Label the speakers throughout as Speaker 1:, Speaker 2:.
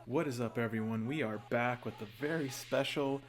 Speaker 1: What is up, everyone? We are back with a very special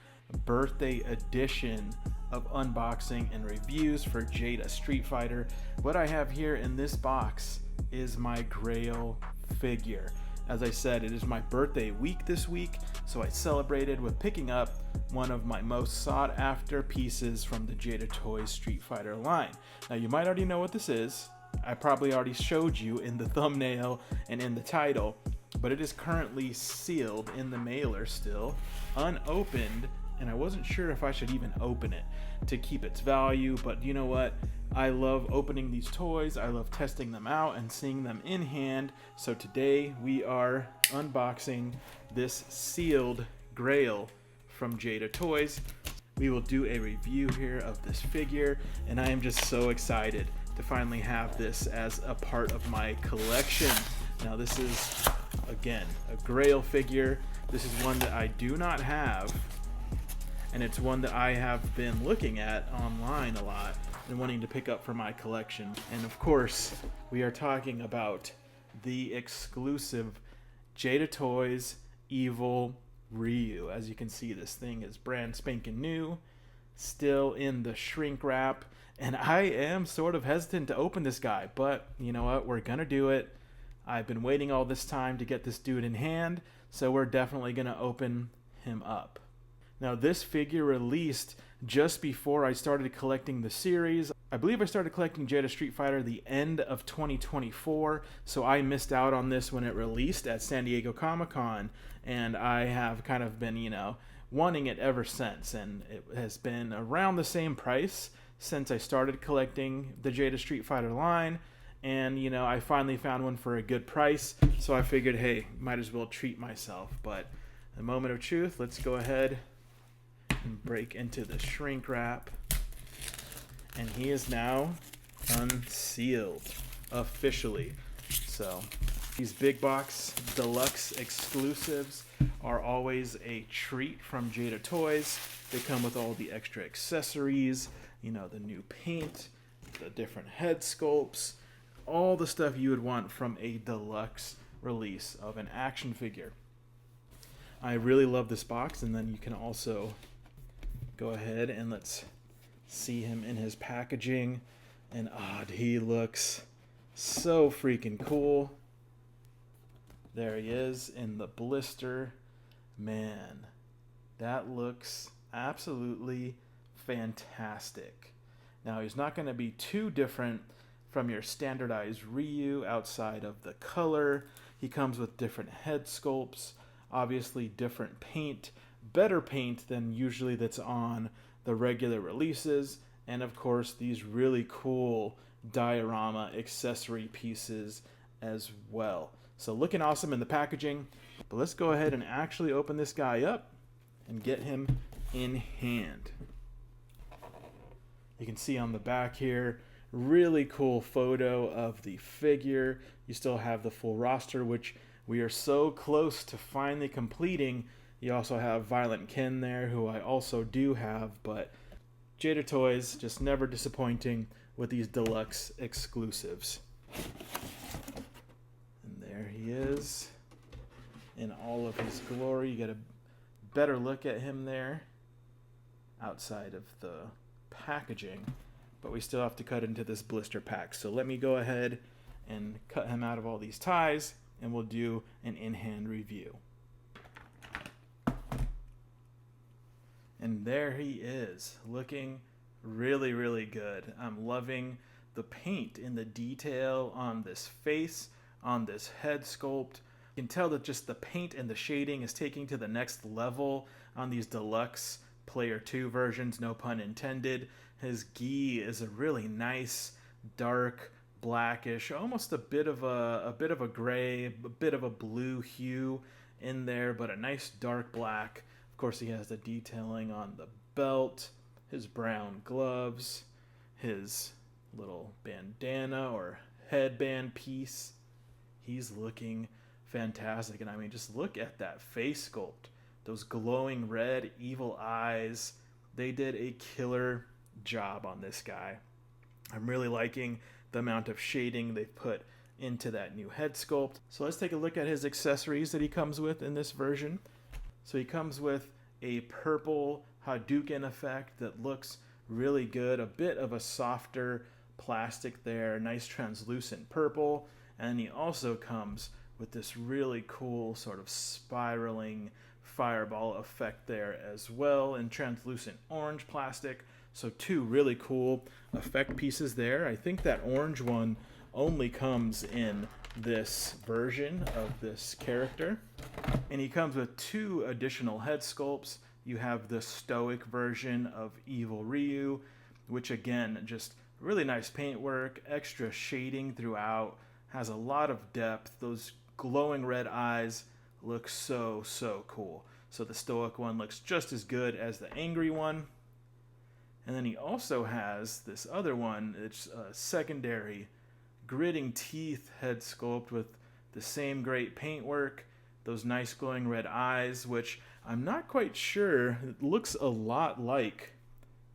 Speaker 1: birthday edition of unboxing and reviews for Jada Street Fighter. What I have here in this box is my Grail figure. As I said, it is my birthday week this week, so I celebrated with picking up one of my most sought after pieces from the Jada Toys Street Fighter line. Now, you might already know what this is. I probably already showed you in the thumbnail and in the title, but it is currently sealed in the mailer still, unopened, and I wasn't sure if I should even open it to keep its value, but you know what? I love opening these toys, I love testing them out and seeing them in hand, so today we are unboxing this sealed Grail from Jada Toys. We will do a review here of this figure, and I am just so excited to finally have this as a part of my collection. Now this is, again, a Grail figure. This is one that I do not have, and it's one that I have been looking at online a lot and wanting to pick up for my collection. And of course, we are talking about the exclusive Jada Toys Evil Ryu. As you can see, this thing is brand spanking new, still in the shrink wrap, and I am sort of hesitant to open this guy, but you know what, we're gonna do it. I've been waiting all this time to get this dude in hand, so we're definitely gonna open him up. Now, this figure released just before I started collecting the series. I believe I started collecting Jada Street Fighter the end of 2024, so I missed out on this when it released at San Diego Comic-Con, and I have kind of been, wanting it ever since, and it has been around the same price since I started collecting the Jada Street Fighter line, and I finally found one for a good price, so I figured, hey, might as well treat myself. But a moment of truth, let's go ahead and break into the shrink wrap, and he is now unsealed officially. So these big box deluxe exclusives are always a treat from Jada Toys. They come with all the extra accessories, the new paint, the different head sculpts, all the stuff you would want from a deluxe release of an action figure. I really love this box, and then you can also go ahead and let's see him in his packaging, and he looks so freaking cool. There he is in the blister. Man, that looks absolutely fantastic. Now, he's not going to be too different from your standardized Ryu outside of the color. He comes with different head sculpts, obviously different paint, better paint than usually that's on the regular releases, and of course these really cool diorama accessory pieces as well. So looking awesome in the packaging, but let's go ahead and actually open this guy up and get him in hand. You can see on the back here, really cool photo of the figure. You still have the full roster, which we are so close to finally completing. You also have Violent Ken there, who I also do have, but Jada Toys just never disappointing with these deluxe exclusives. And there he is in all of his glory. You get a better look at him there outside of the packaging, but we still have to cut into this blister pack. So let me go ahead and cut him out of all these ties, and we'll do an in-hand review. And there he is, looking really, really good. I'm loving the paint and the detail on this face, on this head sculpt. You can tell that just the paint and the shading is taking to the next level on these deluxe Player 2 versions, no pun intended. His gi is a really nice, dark, blackish, almost a bit of a gray, a bit of a blue hue in there, but a nice dark black. Of course, he has the detailing on the belt, his brown gloves, his little bandana or headband piece. He's looking fantastic, and I mean, just look at that face sculpt. Those glowing red, evil eyes. They did a killer job on this guy. I'm really liking the amount of shading they've put into that new head sculpt. So let's take a look at his accessories that he comes with in this version. So he comes with a purple Hadouken effect that looks really good, a bit of a softer plastic there, nice translucent purple, and he also comes with this really cool sort of spiraling fireball effect there as well in translucent orange plastic. So two really cool effect pieces there. I think that orange one only comes in this version of this character. And he comes with two additional head sculpts. You have the stoic version of Evil Ryu, which again, just really nice paintwork, extra shading throughout, has a lot of depth. Those glowing red eyes look so cool. So the stoic one looks just as good as the angry one. And then he also has this other one. It's a secondary gritting teeth head sculpt with the same great paintwork, those nice glowing red eyes, which I'm not quite sure. It looks a lot like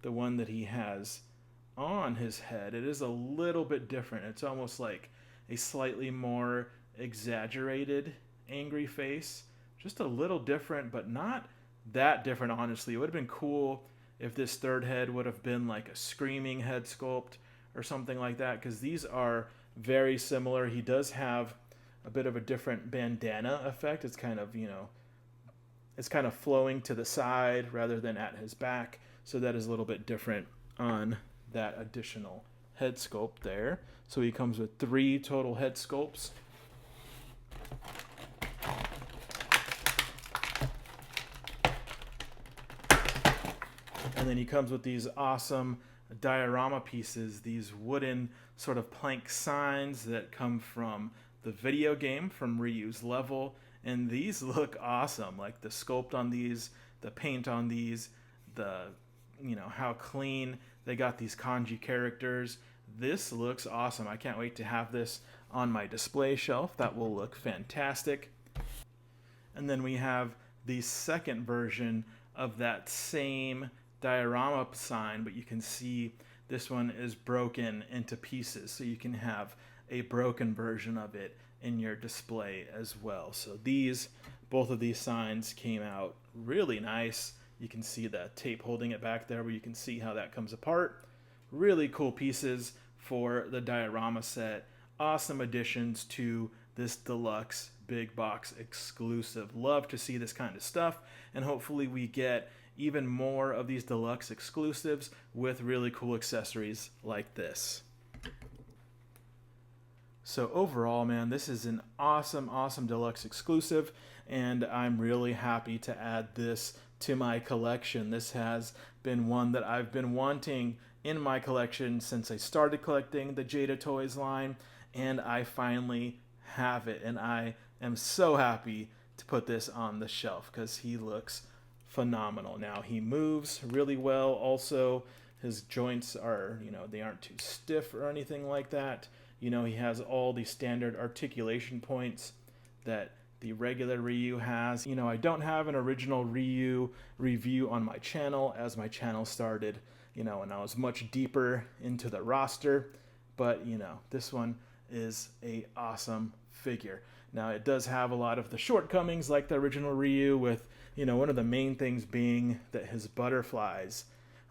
Speaker 1: the one that he has on his head. It is a little bit different. It's almost like a slightly more exaggerated angry face. Just a little different, but not that different, honestly. It would have been cool if this third head would have been like a screaming head sculpt or something like that, because these are very similar. He does have a bit of a different bandana effect. It's kind of, it's kind of flowing to the side rather than at his back. So that is a little bit different on that additional head sculpt there. So he comes with 3 total head sculpts. And then he comes with these awesome diorama pieces, these wooden sort of plank signs that come from the video game, from Ryu's level. And these look awesome. Like the sculpt on these, the paint on these, the, how clean they got these kanji characters. This looks awesome. I can't wait to have this on my display shelf. That will look fantastic. And then we have the second version of that same diorama sign, but you can see this one is broken into pieces, so you can have a broken version of it in your display as well. So both of these signs came out really nice. You can see the tape holding it back there, where you can see how that comes apart. Really cool pieces for the diorama set. Awesome additions to this deluxe big box exclusive. Love to see this kind of stuff, and hopefully we get even more of these deluxe exclusives with really cool accessories like this. So overall, man, this is an awesome deluxe exclusive, and I'm really happy to add this to my collection. This has been one that I've been wanting in my collection since I started collecting the Jada Toys line, and I finally have it, and I am so happy to put this on the shelf because he looks phenomenal. Now, he moves really well. Also, his joints are, they aren't too stiff or anything like that. He has all the standard articulation points that the regular Ryu has. I don't have an original Ryu review on my channel, as my channel started, and I was much deeper into the roster, but, this one is a awesome figure. Now, it does have a lot of the shortcomings like the original Ryu, with, one of the main things being that his butterflies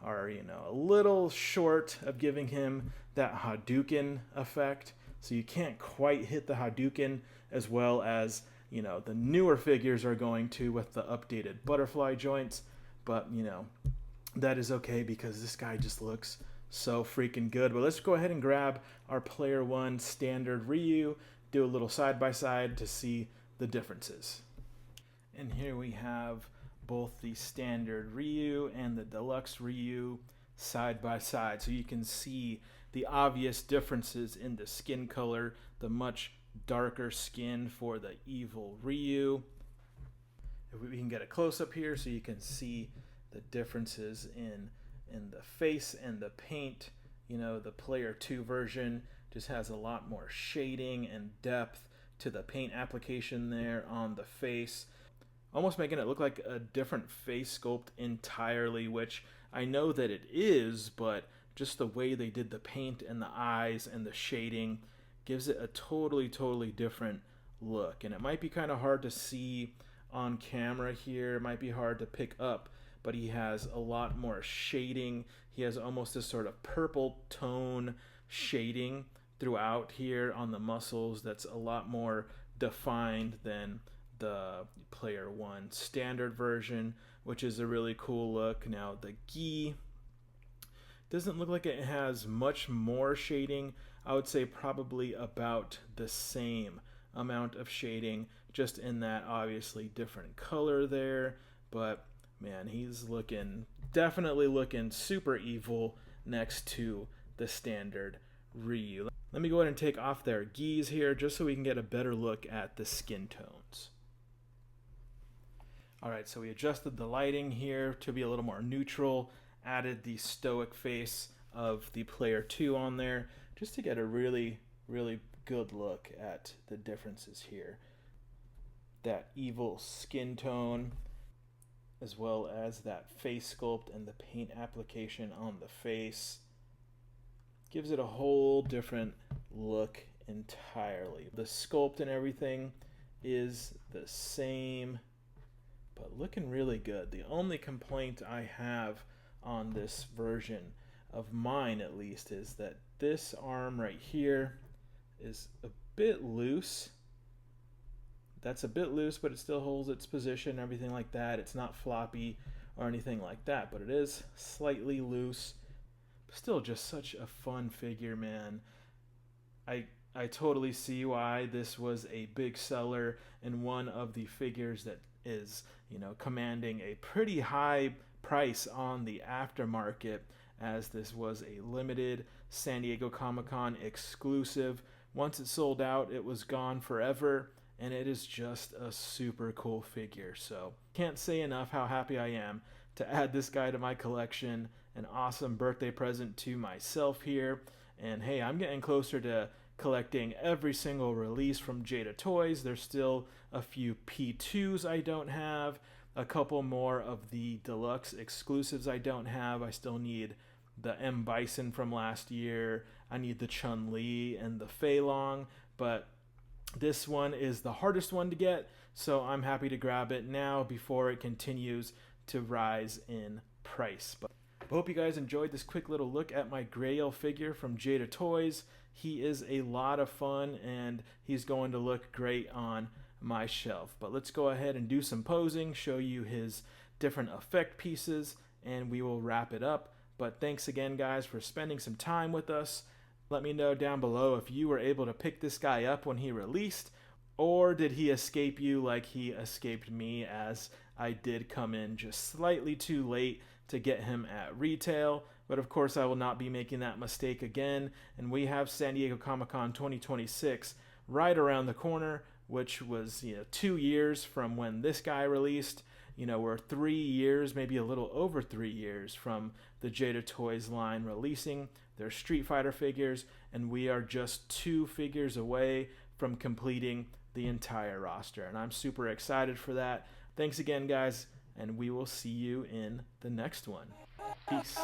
Speaker 1: are, a little short of giving him that Hadouken effect. So you can't quite hit the Hadouken as well as, the newer figures are going to with the updated butterfly joints. But, that is okay because this guy just looks so freaking good. But let's go ahead and grab our Player 1 standard Ryu, do a little side-by-side to see the differences. And here we have both the standard Ryu and the deluxe Ryu side by side, so you can see the obvious differences in the skin color, the much darker skin for the evil Ryu. If we can get a close-up here so you can see the differences in the face and the paint. The Player 2 version just has a lot more shading and depth to the paint application there on the face, almost making it look like a different face sculpt entirely, which I know that it is, but just the way they did the paint and the eyes and the shading gives it a totally different look. And it might be kind of hard to see on camera here, it might be hard to pick up, but he has a lot more shading. He has almost this sort of purple tone shading throughout here on the muscles that's a lot more defined than the Player 1 standard version, which is a really cool look. Now the gi doesn't look like it has much more shading. I would say probably about the same amount of shading, just in that obviously different color there. But man, he's definitely looking super evil next to the standard Ryu. Let me go ahead and take off their gis here just so we can get a better look at the skin tones. Alright, so we adjusted the lighting here to be a little more neutral, added the stoic face of the Player 2 on there, just to get a really good look at the differences here. That evil skin tone, as well as that face sculpt and the paint application on the face, gives it a whole different look entirely. The sculpt and everything is the same, but looking really good. The only complaint I have on this version of mine, at least, is that this arm right here is a bit loose. That's a bit loose, but it still holds its position, everything like that. It's not floppy or anything like that, but it is slightly loose. Still just such a fun figure, man. I totally see why this was a big seller and one of the figures that is, commanding a pretty high price on the aftermarket, as this was a limited San Diego Comic-Con exclusive. Once it sold out, it was gone forever, and it is just a super cool figure. So can't say enough how happy I am to add this guy to my collection. An awesome birthday present to myself here. And hey, I'm getting closer to collecting every single release from Jada Toys. There's still a few P2s I don't have, a couple more of the deluxe exclusives I don't have. I still need the M. Bison from last year. I need the Chun-Li and the Fei Long, but this one is the hardest one to get, so I'm happy to grab it now before it continues to rise in price. But I hope you guys enjoyed this quick little look at my Grail figure from Jada Toys. He is a lot of fun, and he's going to look great on my shelf. But let's go ahead and do some posing, show you his different effect pieces, and we will wrap it up. But thanks again, guys, for spending some time with us. Let me know down below if you were able to pick this guy up when he released, or did he escape you like he escaped me, as I did come in just slightly too late to get him at retail. But of course, I will not be making that mistake again, and we have San Diego Comic-Con 2026 right around the corner, which was 2 years from when this guy released. We're 3 years, maybe a little over 3 years from the Jada Toys line releasing their Street Fighter figures, and we are just 2 figures away from completing the entire roster, and I'm super excited for that. Thanks again, guys, and we will see you in the next one. Peace.